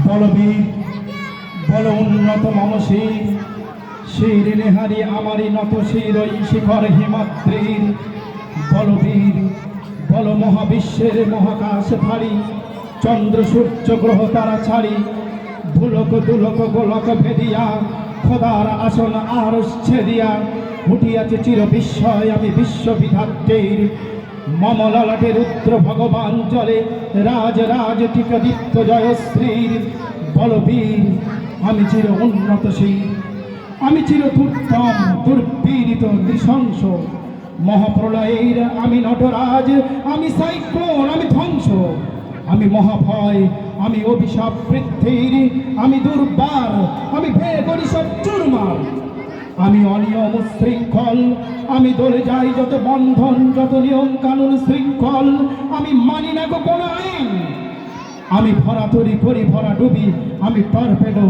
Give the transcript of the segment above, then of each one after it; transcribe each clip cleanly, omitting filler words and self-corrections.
বলবীর বল উন্নত মমশীর শির নেহারি আমারই নত শির ওই শিখর হিমাদ্রির। বলবীর বল মহাবিশ্বের মহাকাশ ভারী চন্দ্র সূর্য গ্রহ তারা ছাড়ি ভুলক দুলক গোলক ভেদিয়া খোদার আসন আর ছেদিয়া উঠিয়াছে চির বিস্ময় আমি বিশ্ববিধাত্রীর। মম ললাটে রুদ্র ভগবান জলে রাজ রাজ টিকদীপ্ত জয়শ্রীর। বলবীর আমি চির উন্নতশীল আমি চির দুর্দম দুর্পীড়িত নৃশংস মহাপ্রলয়ের আমি নটরাজ আমি সাইক্লোন আমি ধ্বংস আমি মহাভয় আমি অভিশাপ বৃদ্ধির আমি দুর্বার আমি ভেদ করি সব চুরমার। আমি অনিয়ম শৃঙ্খল আমি দলে যাই যত বন্ধন যত নিয়ম কানুন শৃঙ্খল আমি মানি না গো কোনো আইন। আমি ভরা তরি করি ভরা ডুবি আমি টর্পেডো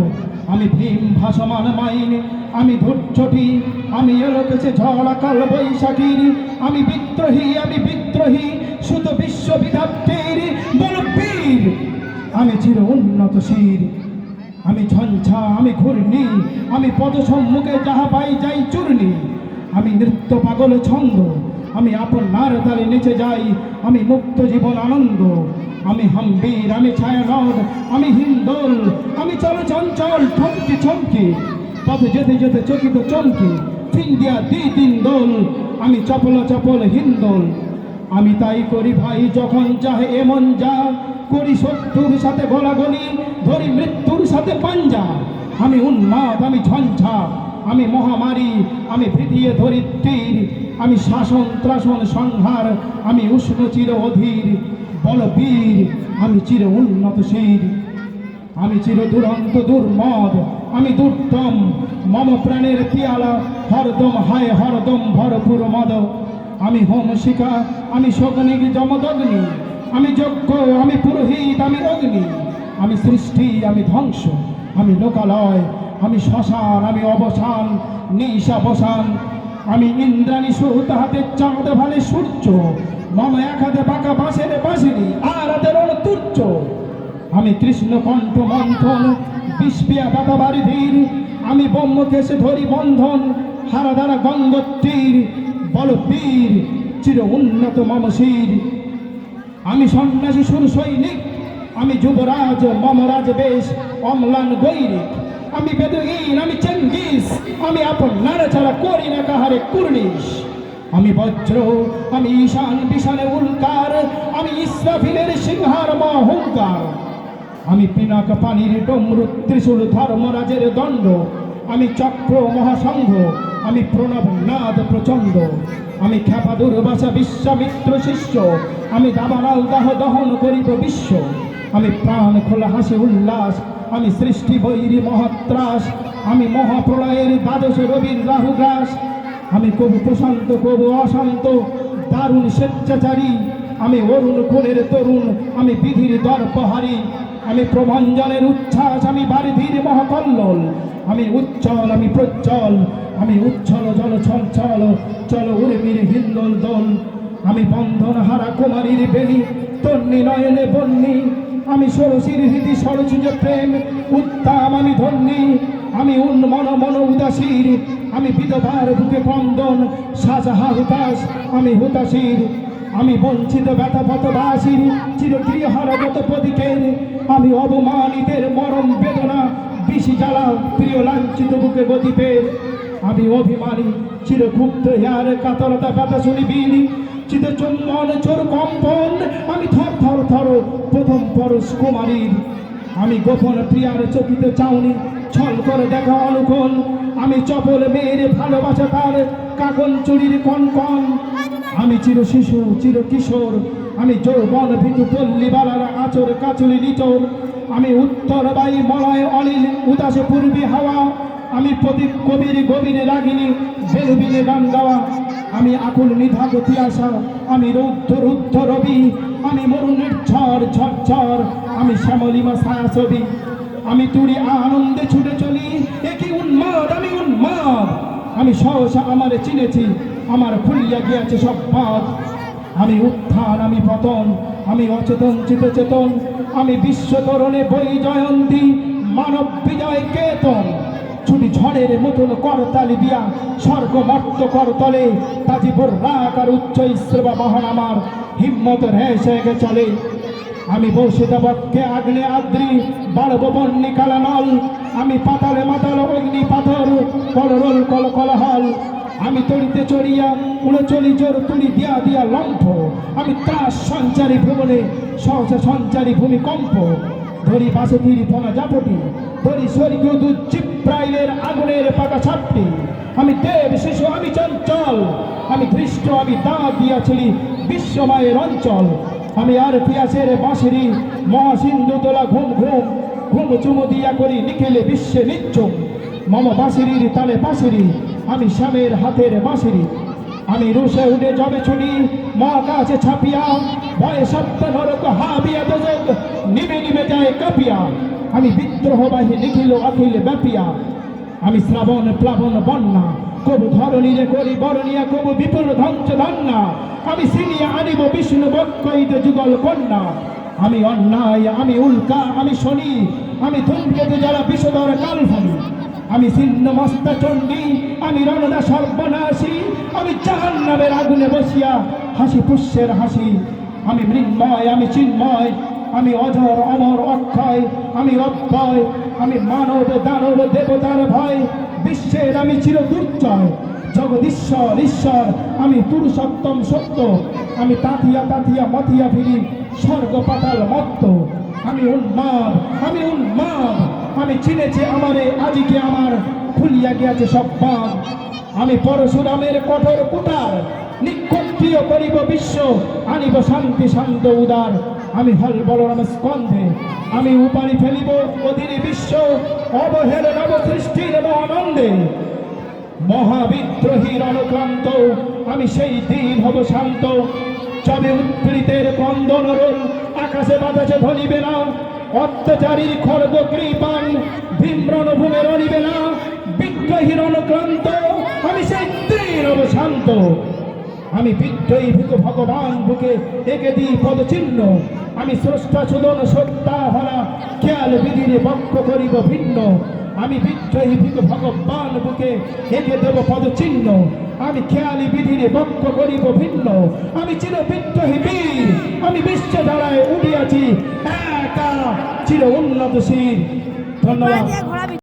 আমি ভীম ভাসমান মাইন আমি ধৈর্যটি আমি এলোকেছে ঝড়া কাল বৈশাখীর। আমি বিদ্রোহী সুত বিশ্ববিধাত্রীর। বলবীর আমি চির উন্নতশীল আমি ঝঞ্ঝা আমি ঘূর্ণি আমি পদ সম্মুখে যাহা পাই যাই চূর্ণি। আমি নৃত্য পাগল ছন্দ আমি আপনার তালে নেচে যাই আমি মুক্ত জীবন আনন্দ। আমি হাম্বীর আমি ছায়ানট আমি হিন্দোল আমি চল চঞ্চল থমকি ছমকি পথে যেতে যেতে চকিত চমকি ফিন্দিয়া তিন দোল আমি চপল চপল হিন্দোল। আমি তাই করি ভাই যখন চাহে এমন যা করি শত্রুর সাথে গলাগলি ধরি মৃত্যুর সাথে পাঞ্জা। আমি উন্মাদ আমি ঝঞ্ঝা আমি মহামারী আমি ভিডিয়ে ধরি তীর আমি শাসন ত্রাসন সংহার আমি উষ্ণ চির অধীর। বলবীর আমি চির উন্নতশীল আমি চির দুরন্ত দুর্মদ আমি দুর্দম মম প্রাণের পিয়ালা হরদম হায় হরদম ভরপুর মদ। আমি হোম শিখা আমি শগ্নিক যমদগ্নি আমি যজ্ঞ আমি পুরোহিত আমি অগ্নি আমি সৃষ্টি আমি ধ্বংস আমি লোকালয় আমি শ্মশান আমি অবসান নিশাবসান। আমি ইন্দ্রাণী সুত হাতে চাঁদ ভালে সূর্য মম এক হাতে বাঁকা বাঁশের বাঁশিনি আর হাতে তুচ্ছ। আমি কৃষ্ণ কণ্ঠ মন্থন বিস্পিয়া বাতাবারি ধীর আমি ব্রহ্মকেশে ধরি বন্ধন হারা দ্বারা গঙ্গোত্রীর। বলবীর চির উন্নত মমশীর আমি সন্ন্যাসী সুর সৈনিক আমি যুবরাজ মমরাজ বেশ অম্লান গৈরিক আমি বেদুইন আমি চেঙ্গিস আমি আপনার ছাড়া করি না কাহারে কুর্নিশ। আমি বজ্র আমি ঈশান বিশানে উল্কার আমি ইসরাফিলের সিংহার মহুঙ্কার। আমি পিনাক পানির ডমরু ত্রিশূল ধর্মরাজের দণ্ড আমি চক্র মহাসংঘ আমি প্রণব নাদ প্রচণ্ড। আমি খ্যাপা দুর্বাসা বিশ্বামিত্র শিষ্য আমি দাবানাল দাহ দহন করিব বিশ্ব। আমি প্রাণ খোলা হাসি উল্লাস আমি সৃষ্টি বৈরী মহাত্রাস আমি মহাপ্রলয়ের দ্বাদশ রবির রাহুগ্রাস। আমি কবু প্রশান্ত কবু অশান্ত দারুণ স্বেচ্ছাচারী আমি অরুণ কোণের তরুণ আমি বিধির দর্পহারী। আমি প্রভঞ্জনের উচ্ছ্বাস আমি বারিধির মহাকল্লোল আমি উজ্জ্বল আমি প্রজ্জ্বল আমি উচ্ছল জল ছল ছল চল উর্মির হিন্দোল দোল। আমি বন্ধন হারা কুমারীর বেণী তন্নি নয়নে বন্যী আমি ষোড়শীর হৃদি সরসুজ প্রেম উত্তাম আমি ধন্যী। আমি উন্মন মন উদাসীর আমি বিধবার বুকে ক্রন্দন সাজহা হুতাশ আমি হুতাশীর। আমি বঞ্চিত ব্যথা পথবাসীর চিরগৃহার যত প্রদীকের আমি অবমানিতের মরম বেদনা বিষি জ্বালা প্রিয় লাঞ্ছিত বুকে গতিপের। আমি অভিমানী চিরক্ষুব্ধ হিয়ার কাতরতা ব্যথা শুনিবিনি চিত চুম্বন চোর কম্পন আমি থর থর থর প্রথম পরশ কুমারীর। আমি গোপন প্রিয়ার চকিত চাউনি ছল করে দেখা অনুকূল আমি চপল মেয়ের ভালোবাসা তার কাকন চুরির কনকন। আমি চির শিশু চির কিশোর আমি যৌবন ভিতু পল্লীবালার আচর কাচুলি নিচর। আমি উত্তর বায়ু মলয় অনিল উদাসে পূর্বী হাওয়া আমি প্রদীপ কবির গভীর রাগিনী বেলুবিনে গান গাওয়া। আমি আকুল নিধাগ তিয়াসা আমি রুদ্ধ রুদ্ধ রবি আমি মরুণের ঝড় ঝরঝর আমি শ্যামলিমা ছায়া ছবি। আমি তুড়ি আনন্দে ছুটে চলি একই উন্মাদ আমি উন্মাদ আমি সহসা আমারে চিনেছি আমার খুলিয়া গিয়াছে সব পথ। আমি উত্থান আমি পতন আমি অচেতন চিত চেতন, আমি বিশ্বতরণে বই জয়ন্তী, মানব বিজয় কেতন। ছুটি ঝড়ের মতন করতালি দিয়া স্বর্গ মর্ত করতলে, তাজিপুর রাগ আর উচ্চ ইস্রবা মহান আমার হিম্মত রেসে চলে। আমি বর্ষিত বক্ষে আগ্নে আদ্রি, বাড়ব বন্যি কালানল, আমি পাতালে মাতাল অগ্নি পাথর, কলরল কল কলহল। আমি তড়িতে চড়িয়া উড়ে চলি জোর তুলি দিয়া দিয়া লম্ফ, আমি ত্রাস সঞ্চারী ভ্রমণে সহসা সঞ্চারী ভূমিকম্প। ধরি বাসে ফিরি ফোনা জাপটি, ধরি স্বর্গীয় দূত জিব্রাইলের আগুনের পাকা ছাপটি। আমি দেব শিশু, আমি চঞ্চল, আমি ধৃষ্ট, আমি দাঁত দিয়াছিলি বিশ্বমায়ের অঞ্চল। আমি আর পিয়াসের বাঁশিরি, মহাসিন্ধু তোলা ঘুম ঘুম, ঘুম চুমু দিয়া করি নিখিলে বিশ্বে নিচ্ছুম। মম বাঁশিরির তালে বাঁশিরি, আমি শ্যামের হাতের বাঁশিরি। আমি রুশে উঠে যাবে ছুটি মহাকাশে ছাপিয়া, ভয়ে সপ্ত নরক হাবিয়া দোজক নিবে নিবে যায় কাঁপিয়া। আমি বিদ্রোহবাহী নিখিল অখিল ব্যাপিয়া, আমি শ্রাবণ প্লাবন বন্যা, কবু ধরণীরে করি বরণিয়া, কবু বিপুল ধ্বংস ধন্যা। আমি সিনিয়া আনিব বিষ্ণু বক্ষইতে যুগল কন্যা। আমি অন্যায়, আমি উল্কা, আমি শনি, আমি ধূমকেতু যারা বিষধর কালফনি। আমি ছিন্ন মস্তা চণ্ডী, আমি রণদা সর্বনাশী, আমি জাহান্নামের আগুনে বসিয়া হাসি পুষ্যের হাসি। আমি মৃন্ময়, আমি চিন্ময়, আমি অজর অমর অক্ষয়, আমি অব্যয়, আমি মানব দানব দেবতার ভয়। বিশ্বের আমি চির দুর্জয়, জগদীশ্বর ঈশ্বর, আমি পুরুষোত্তম সত্য। আমি তাতিয়া তাতিয়া মতিয়া ফিরি স্বর্গ পাতাল মত্ত। আমি উন্মাদ, আমি উন্মাদ, আমি চিনেছি আমারে আজিকে আমার খুলিয়া গিয়াছে সব বাঁধ। আমি পরশুরামের কঠোর কুটার, নিক্ষত্রিয় করিব বিশ্ব, আনিব শান্তি শান্ত উদার। আমি হল বলরাম স্কন্ধে, আমি উপানি ফেলিব অধীরে বিশ্ব, অবহেল নব সৃষ্টির মহানন্দে। মহাবিদ্রোহীর অনুক্রান্ত, আমি সেই দিন হব শান্ত। চবে উৎপীড়িতের ক্রন্দন রোল, আকাশে বাতাসে ধরিবে না। অত্যাচারীর খর্গ কৃপান, ভীম রণভূমে রণিবে না। বিদ্রোহীর অনুক্রান্ত, আমি সেই দিন হব শান্ত। আমি বিদ্রোহী ভিকু ভগবান বুকে একে দিই পদচিহ্ন। আমি স্রষ্টা সুদন সত্তা ভরা, খেয়াল বিধিরে বক্ষ করিব ভিন্ন। আমি বিদ্রোহী ভিকু ভগবান বুকে একে দেব পদচিহ্ন। আমি খেয়ালি বিধিরে বক্ষ করিব ভিন্ন। আমি চির বিদ্রোহী বীর, আমি বিশ্বে দাঁড়ায় উঠিয়াছি একা চির উন্নতশীল। ধন্যবাদ।